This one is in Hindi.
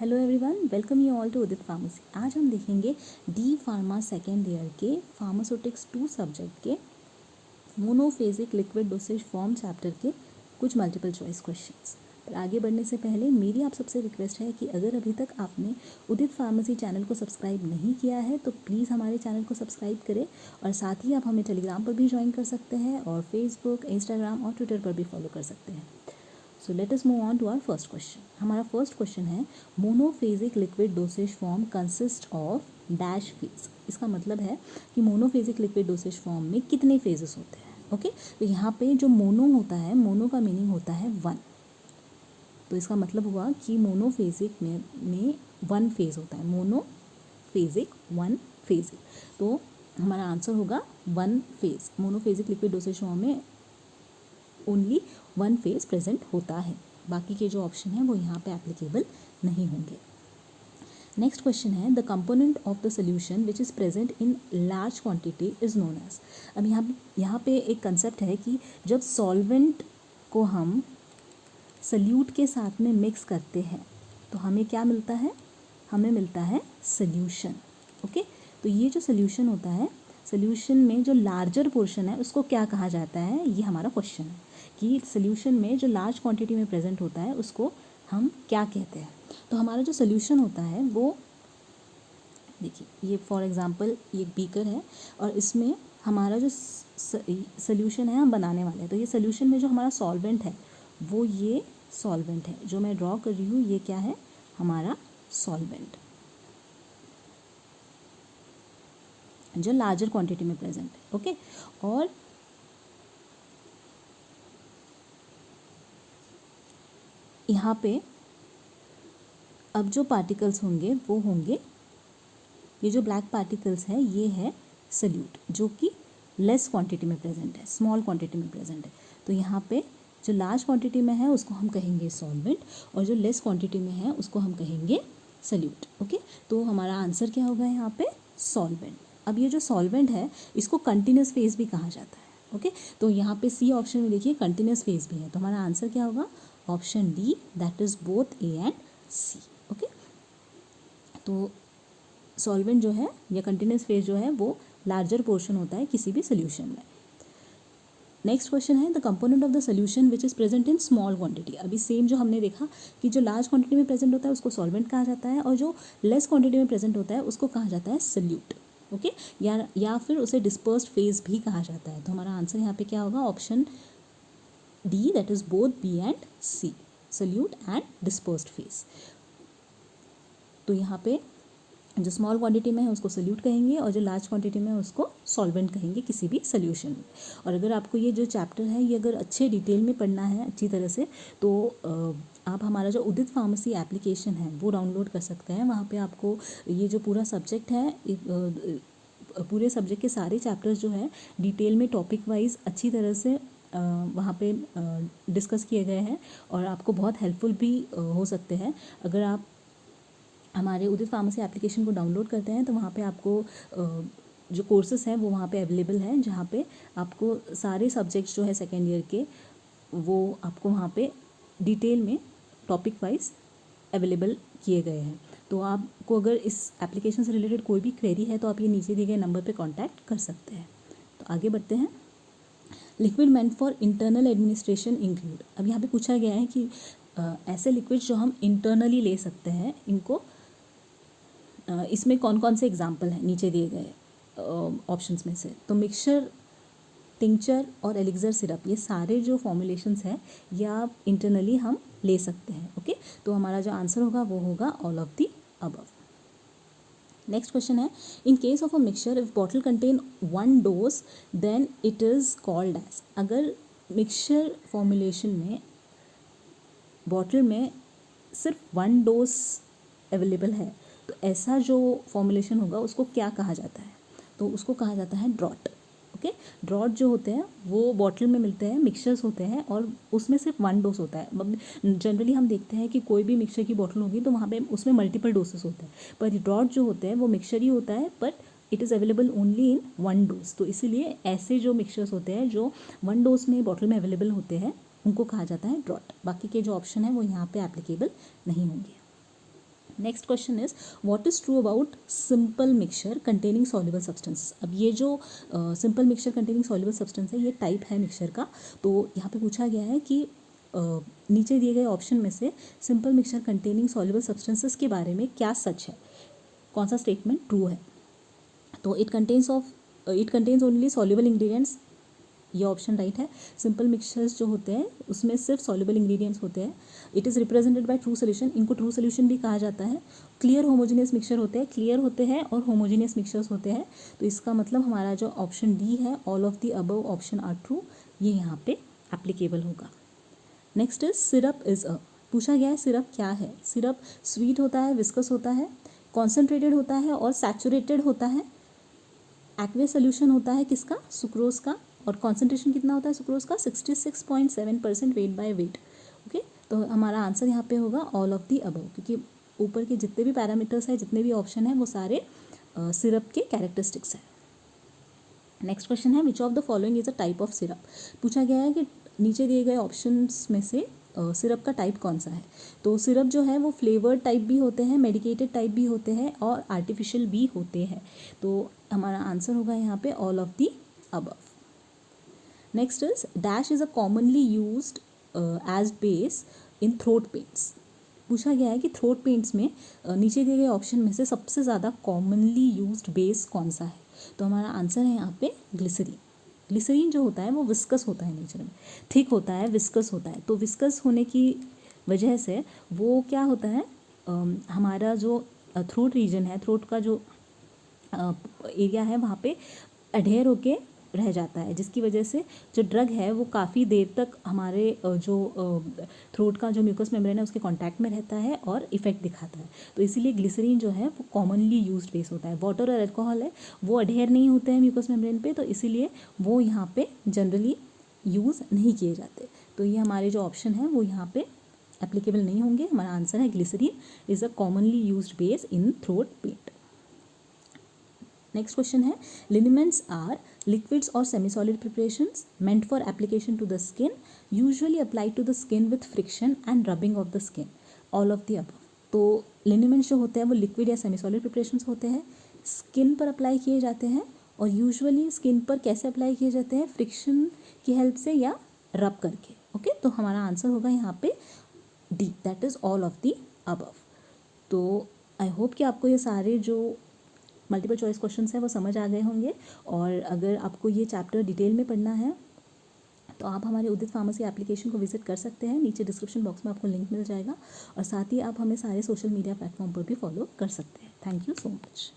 Hello everyone, welcome you all to Udit pharmacy. आज हम देखेंगे डी फार्मा सेकेंड ईयर के फार्मास्यूटिक्स 2 सब्जेक्ट के monophasic liquid dosage form chapter के कुछ मल्टीपल चॉइस क्वेश्चंस। पर आगे बढ़ने से पहले मेरी आप सबसे रिक्वेस्ट है कि अगर अभी तक आपने उदित फार्मेसी चैनल को सब्सक्राइब नहीं किया है तो प्लीज़ हमारे चैनल को सब्सक्राइब करें और साथ ही आप हमें टेलीग्राम पर भी ज्वाइन कर सकते हैं और फेसबुक, इंस्टाग्राम और ट्विटर पर भी फॉलो कर सकते हैं। So let us move on to our first question. हमारा फर्स्ट क्वेश्चन है monophasic liquid dosage form consist of dash phase. इसका मतलब है कि मोनोफेजिक लिक्विड डोसेज फॉर्म में कितने फेजेस होते हैं। ओके तो यहाँ पे जो मोनो होता है, मोनो का मीनिंग होता है 1। तो इसका मतलब हुआ कि मोनोफेजिक में 1 फेज होता है। मोनोफेजिक 1 फेजिक, तो हमारा आंसर होगा 1 phase. Monophasic liquid dosage form में ओनली 1 फेज प्रेजेंट होता है। बाकी के जो ऑप्शन है वो यहाँ पे एप्लीकेबल नहीं होंगे। नेक्स्ट क्वेश्चन है the component of the solution which is present in large quantity is known as. अब यहाँ पे एक कंसेप्ट है कि जब सॉल्वेंट को हम सल्यूट के साथ में मिक्स करते हैं तो हमें क्या मिलता है, हमें मिलता है सोल्यूशन। ओके तो ये जो सोल्यूशन होता है, सोल्यूशन में जो लार्जर पोर्शन है उसको क्या कहा जाता है, ये हमारा क्वेश्चन है कि सोल्यूशन में जो लार्ज क्वांटिटी में प्रेजेंट होता है उसको हम क्या कहते हैं। तो हमारा जो सोल्यूशन होता है वो देखिए, ये फॉर एग्जांपल ये बीकर है और इसमें हमारा जो सोल्यूशन है हम बनाने वाले हैं। तो ये सोल्यूशन में जो हमारा सॉल्वेंट है वो ये सॉल्वेंट है। जो मैं ड्रॉ कर रही हूँ ये क्या है, हमारा सॉल्वेंट जो लार्जर क्वांटिटी में प्रेजेंट है। ओके और यहाँ पे अब जो पार्टिकल्स होंगे वो होंगे, ये जो ब्लैक पार्टिकल्स है ये है सल्यूट जो कि लेस क्वांटिटी में प्रेजेंट है, स्मॉल क्वांटिटी में प्रेजेंट है। तो यहाँ पे जो लार्ज क्वांटिटी में है उसको हम कहेंगे सॉल्वेंट और जो लेस क्वांटिटी में है उसको हम कहेंगे सल्यूट। ओके तो हमारा आंसर क्या होगा यहाँ पे, सॉल्वेंट। अब ये जो सॉल्वेंट है इसको कंटिन्यूस फेज भी कहा जाता है। ओके तो यहाँ पे सी ऑप्शन में देखिए कंटिन्यूस फेज भी है। तो हमारा आंसर क्या होगा, option D, that is both A and C. Okay तो सॉल्वेंट जो है या कंटिन्यूस फेज जो है वो लार्जर पोर्शन होता है किसी भी सोल्यूशन में। नेक्स्ट क्वेश्चन है the component of the solution which is present in small quantity. अभी सेम जो हमने देखा कि जो लार्ज क्वांटिटी में प्रेजेंट होता है उसको सॉल्वेंट कहा जाता है और जो लेस क्वांटिटी में प्रेजेंट होता है उसको कहा जाता है सल्यूट। ओके या फिर उसे डिस्पर्स्ड फेज भी कहा जाता है। तो हमारा आंसर यहाँ पे क्या होगा, option D, that is both B and C, solute and dispersed phase. तो यहाँ पे जो स्मॉल क्वांटिटी में है उसको सल्यूट कहेंगे और जो लार्ज क्वांटिटी में है उसको सॉल्वेंट कहेंगे किसी भी सोल्यूशन में। और अगर आपको ये जो चैप्टर है ये अगर अच्छे डिटेल में पढ़ना है अच्छी तरह से तो आप हमारा जो उदित फार्मेसी एप्लीकेशन है वो डाउनलोड कर सकते हैं। वहाँ पे आपको ये जो पूरा सब्जेक्ट है, पूरे सब्जेक्ट के सारे चैप्टर्स जो है डिटेल में टॉपिक वाइज अच्छी तरह से वहाँ पे डिस्कस किए गए हैं और आपको बहुत हेल्पफुल भी हो सकते हैं। अगर आप हमारे उदित फार्मेसी एप्लीकेशन को डाउनलोड करते हैं तो वहाँ पे आपको जो कोर्सेस हैं वो वहाँ पे अवेलेबल हैं, जहाँ पे आपको सारे सब्जेक्ट्स जो है सेकेंड ईयर के वो आपको वहाँ पे डिटेल में टॉपिक वाइज अवेलेबल किए गए हैं। तो आपको अगर इस एप्लीकेशन से रिलेटेड कोई भी क्वेरी है तो आप ये नीचे दिए गए नंबर पर कॉन्टैक्ट कर सकते हैं। तो आगे बढ़ते हैं। Liquid meant for internal administration include. अब यहाँ पे पूछा गया है कि ऐसे लिक्विड जो हम इंटरनली ले सकते हैं इनको इसमें कौन कौन से एग्जाम्पल हैं नीचे दिए गए ऑप्शंस में से। तो मिक्सचर, टिंचर और एलिक्सर सिरप, ये सारे जो फॉर्मुलेशंस हैं या इंटरनली हम ले सकते हैं। ओके तो हमारा जो आंसर होगा वो होगा all of the above. Next question है in case of a mixture if bottle contain 1 dose then it is called age. अगर मिक्सचर फॉर्मुलेशन में बॉटल में सिर्फ 1 डोज अवेलेबल है तो ऐसा जो फॉर्मुलेशन होगा उसको क्या कहा जाता है, तो उसको कहा जाता है ड्रॉट। ओके ड्रॉट जो होते हैं वो बॉटल में मिलते हैं, मिक्सचर्स होते हैं और उसमें सिर्फ 1 डोज होता है। जनरली हम देखते हैं कि कोई भी मिक्सचर की बॉटल होगी तो वहाँ पे उसमें मल्टीपल डोसेस होते हैं, पर ड्रॉट जो होते हैं वो मिक्सचर ही होता है but it is available only in 1 dose. तो इसीलिए ऐसे जो मिक्सचर्स होते हैं जो 1 डोज में बॉटल में अवेलेबल होते हैं उनको कहा जाता है ड्रॉट। बाकी के जो ऑप्शन है वो यहाँ पे एप्लीकेबल नहीं होंगे। Next question is what is true about simple mixture containing soluble substances. अब ये जो simple mixture containing soluble substance है ये टाइप है मिक्सचर का। तो यहाँ पे पूछा गया है कि नीचे दिए गए ऑप्शन में से simple mixture containing soluble substances के बारे में क्या सच है, कौन सा स्टेटमेंट ट्रू है। तो it contains only soluble ingredients, ये ऑप्शन राइट है। सिंपल मिक्सचर्स जो होते हैं उसमें सिर्फ सॉल्युबल इंग्रेडिएंट्स होते हैं। It is represented by true solution, इनको ट्रू सोल्यूशन भी कहा जाता है। क्लियर होमोजीनियस मिक्सचर होते हैं, क्लियर होते हैं और होमोजीनियस मिक्सचर्स होते हैं। तो इसका मतलब हमारा जो ऑप्शन डी है, all of the above option are true, ये यहाँ पे एप्लीकेबल होगा। Next is syrup is a, पूछा गया है सिरप क्या है। सिरप स्वीट होता है, विस्कस होता है, कॉन्सेंट्रेटेड होता है और सैचुरेटेड होता है। एक्वेस सोल्यूशन होता है किसका, सुक्रोज का, और कॉन्सेंट्रेशन कितना होता है सुक्रोज का, 66.7% वेट बाय वेट। ओके, तो हमारा आंसर यहाँ पे होगा ऑल ऑफ दी अबव, क्योंकि ऊपर के जितने भी पैरामीटर्स हैं, जितने भी ऑप्शन हैं, वो सारे सिरप के कैरेक्टरिस्टिक्स हैं। नेक्स्ट क्वेश्चन है which of the following is a type of syrup. पूछा गया है कि नीचे दिए गए ऑप्शंस में से सिरप का टाइप कौन सा है। तो सिरप जो है वो फ्लेवर्ड टाइप भी होते हैं, मेडिकेटेड टाइप भी होते हैं और आर्टिफिशियल भी होते हैं। तो हमारा आंसर होगा यहाँ पे all of the above. Next is dash is a commonly used as base in throat paints. पूछा गया है कि थ्रोट पेंट्स में नीचे दिए गए ऑप्शन में से सबसे ज़्यादा कॉमनली यूज्ड बेस कौन सा है। तो हमारा आंसर है यहाँ पे ग्लिसरीन। ग्लिसरीन जो होता है वो विस्कस होता है, नेचर में थिक होता है, विस्कस होता है। तो विस्कस होने की वजह से वो क्या होता है, हमारा जो थ्रोट रीजन है, थ्रोट का जो एरिया है वहाँ पे अडेयर होके रह जाता है, जिसकी वजह से जो ड्रग है वो काफ़ी देर तक हमारे जो थ्रोट का जो म्यूकस मेम्ब्रेन है उसके कांटेक्ट में रहता है और इफेक्ट दिखाता है। तो इसीलिए ग्लिसरीन जो है वो कॉमनली यूज्ड बेस होता है। वाटर और अल्कोहल है वो अडेयर नहीं होते हैं म्यूकस मेम्ब्रेन पे, तो इसीलिए वो यहाँ पे जनरली यूज़ नहीं किए जाते। तो ये हमारे जो ऑप्शन है वो यहाँ पे एप्लीकेबल नहीं होंगे। हमारा आंसर है glycerine is a commonly used base in throat paint. Next question है liniments are liquids or semi-solid preparations meant for application to the skin, usually applied to the skin with friction and rubbing of the skin, all of the above। तो लिनिमेंट्स जो होते हैं वो लिक्विड या सेमी सॉलिड प्रिपरेशंस होते हैं, स्किन पर अप्लाई किए जाते हैं और यूजुअली स्किन पर कैसे अप्लाई किए जाते हैं, फ्रिक्शन की हेल्प से या रब करके। ओके, तो हमारा आंसर होगा यहाँ पे D, that is all of the above. तो आई होप कि आपको ये सारे जो मल्टीपल चॉइस क्वेश्चंस हैं वो समझ आ गए होंगे। और अगर आपको ये चैप्टर डिटेल में पढ़ना है तो आप हमारे उदित फार्मेसी एप्लीकेशन को विजिट कर सकते हैं, नीचे डिस्क्रिप्शन बॉक्स में आपको लिंक मिल जाएगा। और साथ ही आप हमें सारे सोशल मीडिया प्लेटफॉर्म पर भी फॉलो कर सकते हैं। Thank you so much.